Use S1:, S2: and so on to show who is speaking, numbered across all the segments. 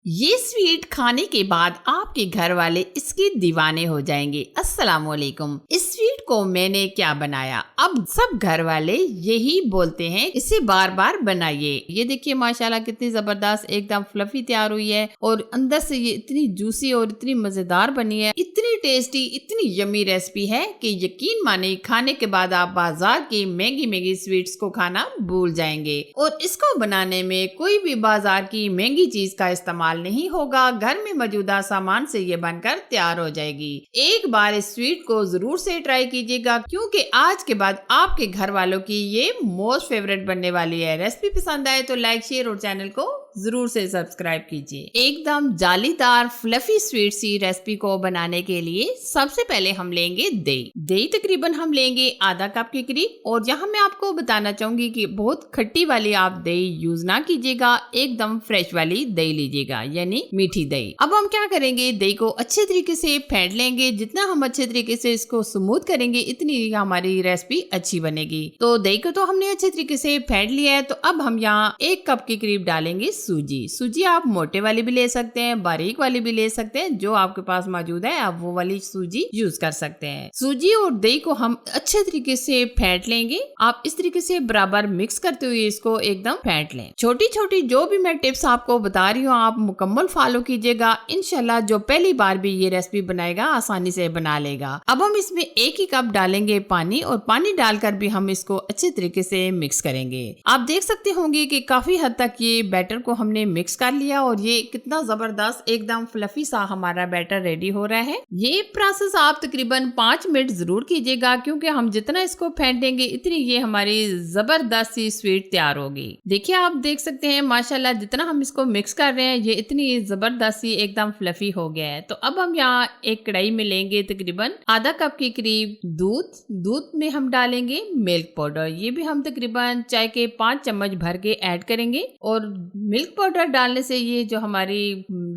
S1: ये स्वीट खाने के बाद आपके घर वाले इसके दीवाने हो जाएंगे। अस्सलाम वालेकुम। इस स्वीट को मैंने क्या बनाया, अब सब घर वाले यही बोलते हैं इसे बार बार बनाइए। ये देखिए माशाल्लाह कितनी जबरदस्त एकदम फ्लफी तैयार हुई है और अंदर से ये इतनी जूसी और इतनी मजेदार बनी है, इतनी टेस्टी, इतनी यमी रेसिपी है कि यकीन माने खाने के बाद आप बाजार की महंगी महंगी स्वीट्स को खाना भूल जाएंगे। और इसको बनाने में कोई भी बाजार की महंगी चीज का इस्तेमाल नहीं होगा, घर में मौजूदा सामान से ये बनकर तैयार हो जाएगी। एक बार इस स्वीट को जरूर से ट्राई कीजिएगा क्योंकि आज के बाद आपके घर वालों की ये मोस्ट फेवरेट बनने वाली है। रेसिपी पसंद आए तो लाइक, शेयर और चैनल को जरूर से सब्सक्राइब कीजिए। एकदम जालीदार फ्लफी स्वीट सी रेसिपी को बनाने के लिए सबसे पहले हम लेंगे दही। दही तकरीबन हम लेंगे आधा कप के करीब। और यहाँ मैं आपको बताना चाहूंगी कि बहुत खट्टी वाली आप दही यूज ना कीजिएगा, एकदम फ्रेश वाली दही लीजिएगा, यानी मीठी दही। अब हम क्या करेंगे, दही को अच्छे तरीके से फेंट लेंगे। जितना हम अच्छे तरीके से इसको स्मूथ करेंगे इतनी हमारी रेसिपी अच्छी बनेगी। तो दही को तो हमने अच्छे तरीके से फेंट लिया है। तो अब हम यहाँ 1 कप के करीब डालेंगे सूजी। सूजी आप मोटे वाली भी ले सकते हैं, बारीक वाली भी ले सकते हैं, जो आपके पास मौजूद है आप वो वाली सूजी यूज कर सकते हैं। सूजी और दही को हम अच्छे तरीके से फेंट लेंगे। आप इस तरीके से बराबर मिक्स करते हुए इसको एकदम फेंट लें। छोटी छोटी जो भी मैं टिप्स आपको बता रही हूँ आप मुकम्मल फॉलो कीजिएगा। इंशाल्लाह जो पहली बार भी ये रेसिपी बनाएगा आसानी से बना लेगा। अब हम इसमें 1 ही कप डालेंगे पानी और पानी डालकर भी हम इसको अच्छे तरीके से मिक्स करेंगे। आप देख सकते होंगे कि काफी हद तक ये बैटर को हमने मिक्स कर लिया और ये कितना जबरदस्त एकदम फ्लफी सा हमारा बैटर रेडी हो रहा है। ये प्रोसेस आप तकरीबन 5 मिनट जरूर कीजिएगा क्योंकि हम जितना इसको फेंटेंगे इतनी ये हमारी जबरदस्त सी स्वीट तैयार होगी। देखिए आप देख सकते हैं माशाल्लाह जितना हम इसको मिक्स कर रहे हैं ये इतनी जबरदस्त सी एकदम फ्लफी हो गया है। तो अब हम यहाँ एक कढ़ाई में लेंगे तकरीबन आधा कप के करीब दूध में हम डालेंगे मिल्क पाउडर। ये भी हम तकरीबन चाय के 5 चम्मच भर के ऐड करेंगे। और मिल्क पाउडर डालने से ये जो हमारी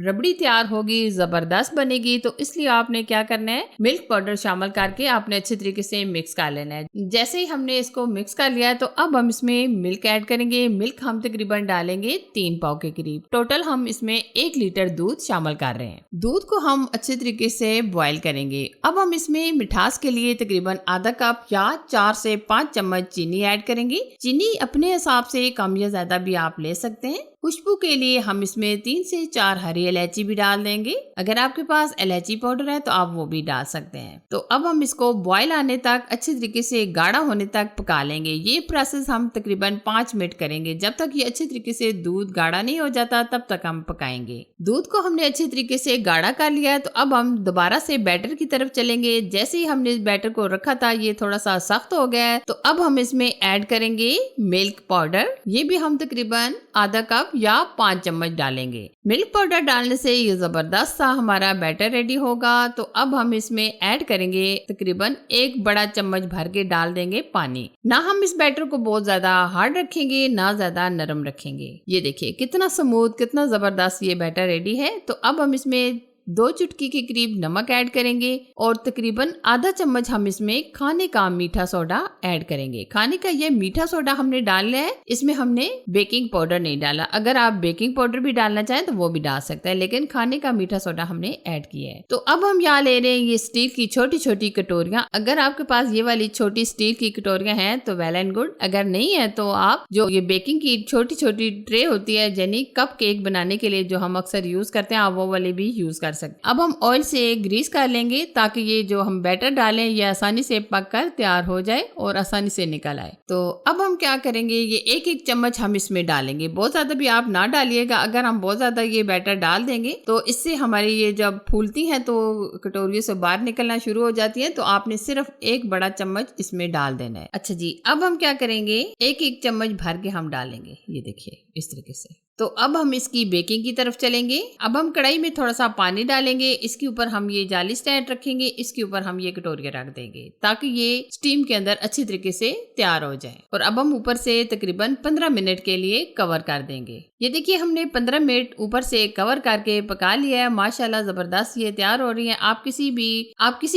S1: रबड़ी तैयार होगी जबरदस्त बनेगी। तो इसलिए आपने क्या करना है, मिल्क पाउडर शामिल करके आपने अच्छे तरीके से मिक्स कर लेना है। जैसे ही हमने इसको मिक्स कर लिया है तो अब हम इसमें मिल्क ऐड करेंगे। मिल्क हम तकरीबन डालेंगे 3 पाव के करीब। टोटल हम इसमें 1 लीटर दूध शामिल कर रहे हैं। दूध को हम अच्छे तरीके से बॉईल करेंगे। अब हम इसमें मिठास के लिए तकरीबन आधा कप या 4 से 5 चम्मच चीनी ऐड करेंगे। चीनी अपने हिसाब से कम या ज्यादा भी आप ले सकते हैं। खुशबू के लिए हम इसमें 3 से 4 हरी इलायची भी डाल देंगे। अगर आपके पास इलायची पाउडर है तो आप वो भी डाल सकते हैं। तो अब हम इसको बॉईल आने तक अच्छे तरीके से गाढ़ा होने तक पका लेंगे। ये प्रोसेस हम तकरीबन 5 मिनट करेंगे। जब तक ये अच्छे तरीके से दूध गाढ़ा नहीं हो जाता तब तक हम पकाएंगे। दूध को हमने अच्छे तरीके से गाढ़ा कर लिया है। तो अब हम दोबारा से बैटर की तरफ चलेंगे। जैसे ही हमने बैटर को रखा था ये थोड़ा सा सख्त हो गया है। तो अब हम इसमें ऐड करेंगे मिल्क पाउडर। ये भी हम तकरीबन आधा कप या 5 चम्मच डालेंगे। मिल्क पाउडर डालने से ये जबरदस्त सा हमारा बैटर रेडी होगा। तो अब हम इसमें ऐड करेंगे तकरीबन 1 बड़ा चम्मच भर के डाल देंगे पानी। ना हम इस बैटर को बहुत ज्यादा हार्ड रखेंगे ना ज्यादा नरम रखेंगे। ये देखिए कितना स्मूथ, कितना जबरदस्त ये बैटर रेडी है। तो अब हम इसमें 2 चुटकी के करीब नमक ऐड करेंगे और तकरीबन आधा चम्मच हम इसमें खाने का मीठा सोडा ऐड करेंगे। खाने का ये मीठा सोडा हमने डाला है, इसमें हमने बेकिंग पाउडर नहीं डाला। अगर आप बेकिंग पाउडर भी डालना चाहें तो वो भी डाल सकते हैं, लेकिन खाने का मीठा सोडा हमने ऐड किया है। तो अब हम यहाँ ले रहे हैं ये स्टील की छोटी छोटी कटोरियां। अगर आपके पास ये वाली छोटी स्टील की कटोरियां हैं तो वेल एंड गुड। अगर नहीं है तो आप जो ये बेकिंग की छोटी छोटी ट्रे होती है यानी कप केक बनाने के लिए जो हम अक्सर यूज करते हैं आप वो वाली भी यूज कर सकते। अब हम ऑयल से ग्रीस कर लेंगे ताकि ये जो हम बैटर डालें ये आसानी से पककर तैयार हो जाए और आसानी से निकल आए। तो अब हम क्या करेंगे, ये 1 चम्मच हम इसमें डालेंगे। बहुत ज्यादा भी आप ना डालिएगा। अगर हम बहुत ज्यादा ये बैटर डाल देंगे तो इससे हमारी ये जब फूलती हैं तो कटोरियों से बाहर निकलना शुरू हो जाती है। तो आपने सिर्फ 1 बड़ा चम्मच इसमें डाल देना है। अच्छा जी, अब हम क्या करेंगे, 1 चम्मच भर के हम डालेंगे। ये देखिए इस तरीके से। तो अब हम इसकी बेकिंग की तरफ चलेंगे। अब हम कढ़ाई में थोड़ा सा पानी डालेंगे। इसके ऊपर हम ये जाली स्टैंड रखेंगे। इसके ऊपर हम ये कटोरिया रख देंगे ताकि ये स्टीम के अंदर अच्छी तरीके से तैयार हो जाए। और अब हम ऊपर से तकरीबन 15 मिनट के लिए कवर कर देंगे। ये देखिए हमने 15 मिनट ऊपर से कवर करके पका लिया है। माशाल्लाह जबरदस्त ये तैयार हो रही है। आप किसी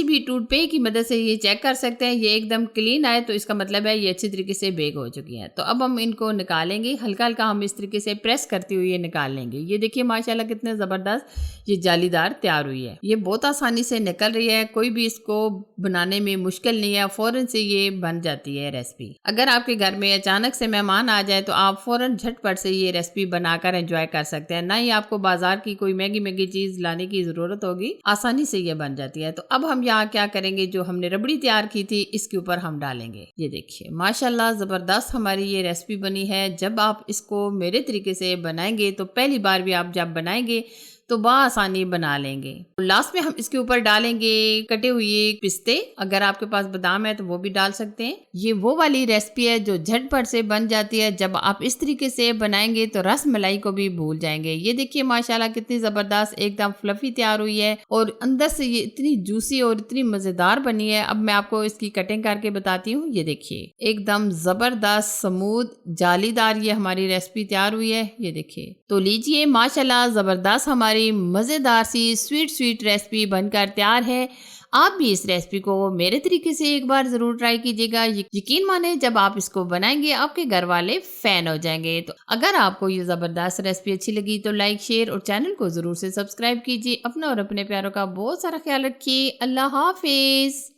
S1: भी टूथपिक की मदद से ये चेक कर सकते हैं। ये एकदम क्लीन आए तो इसका मतलब है ये अच्छी तरीके से बेक हो चुकी है। तो अब हम इनको निकालेंगे। हल्का हल्का हम इस तरीके से प्रेस प्रेस करते हुए ये निकाल लेंगे। ये देखिए माशाल्लाह कितने ज़बरदस्त ये जालीदार तैयार हुई है। ये बहुत आसानी से निकल रही है, कोई भी इसको बनाने में मुश्किल नहीं है, फ़ौरन से ये बन जाती है रेसिपी। अगर आपके घर में अचानक से मेहमान आ जाए तो आप फ़ौरन झटपट से ये रेसिपी बनाकर एंजॉय कर सकते हैं, ना ही आपको बाजार की कोई महंगी चीज़ लाने की ज़रूरत होगी, आसानी से ये बन जाती है। तो अब हम यहाँ क्या करेंगे, जो हमने रबड़ी तैयार की थी इसके ऊपर हम डालेंगे। ये देखिए माशाल्लाह ज़बरदस्त हमारी ये रेसिपी बनी है। जब आप इसको मेरे तरीके से बनाएंगे तो पहली बार भी आप जब बनाएंगे तो बआसानी बना लेंगे। लास्ट में हम इसके ऊपर डालेंगे कटे हुए पिस्ते, अगर आपके पास बादाम है तो वो भी डाल सकते हैं। ये वो वाली रेसिपी है जो झटपट से बन जाती है, जब आप इस तरीके से बनाएंगे तो रस मलाई को भी भूल जाएंगे। ये देखिए माशाल्लाह कितनी ज़बरदस्त एकदम फ्लफी तैयार हुई है और अंदर से ये इतनी जूसी और इतनी मज़ेदार बनी है। अब मैं आपको इसकी कटिंग करके बताती हूँ। ये देखिए एकदम ज़बरदस्त स्मूथ जालीदार ये हमारी रेसिपी तैयार हुई है। ये देखिए, तो लीजिए माशाल्लाह ज़बरदस्त हमारी मज़ेदार सी स्वीट रेसिपी बनकर तैयार है। आप भी इस रेसिपी को मेरे तरीके से एक बार ज़रूर ट्राई कीजिएगा। यकीन माने जब आप इसको बनाएंगे आपके घर वाले फ़ैन हो जाएंगे। तो अगर आपको ये ज़बरदस्त रेसिपी अच्छी लगी तो लाइक शेयर और चैनल को ज़रूर से सब्सक्राइब कीजिए। अपना और अपने प्यारों का बहुत सारा ख्याल रखिए। अल्लाह हाफिज़।